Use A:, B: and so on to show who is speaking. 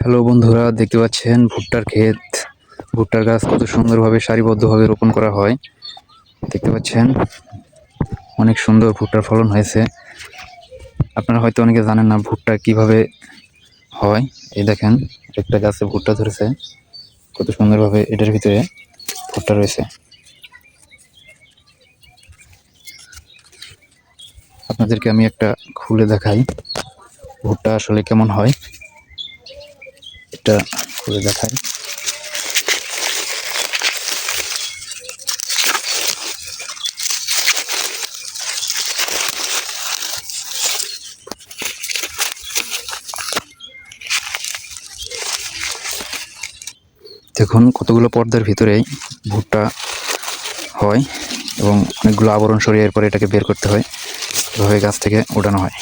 A: Hello বন্ধুরা, দেখতে পাচ্ছেন ভুট্টার ক্ষেত। ভুট্টার গাছ কত সুন্দরভাবে সারিবদ্ধভাবে রোপণ করা হয়। দেখতে পাচ্ছেন অনেক সুন্দর ভুট্টার ফলন হয়েছে। আপনারা হয়তো অনেকে জানেন না ভুট্টা কিভাবে হয়। এই দেখেন, একটা গাছে ভুট্টা ধরেছে, কত সুন্দরভাবে এটার ভিতরে ভুট্টা রয়েছে। আপনাদেরকে আমি একটা খুলে দেখাই ভুট্টা আসলে কেমন হয়। এটা খুলে দেখাই। দেখুন কতগুলো পর্দার ভিতরেই ভুট্টা হয় এবং অনেকগুলো আবরণ সরিয়ে এরপরে এটাকে বের করতে হয়, এভাবে গাছ থেকে ওঠানো হয়।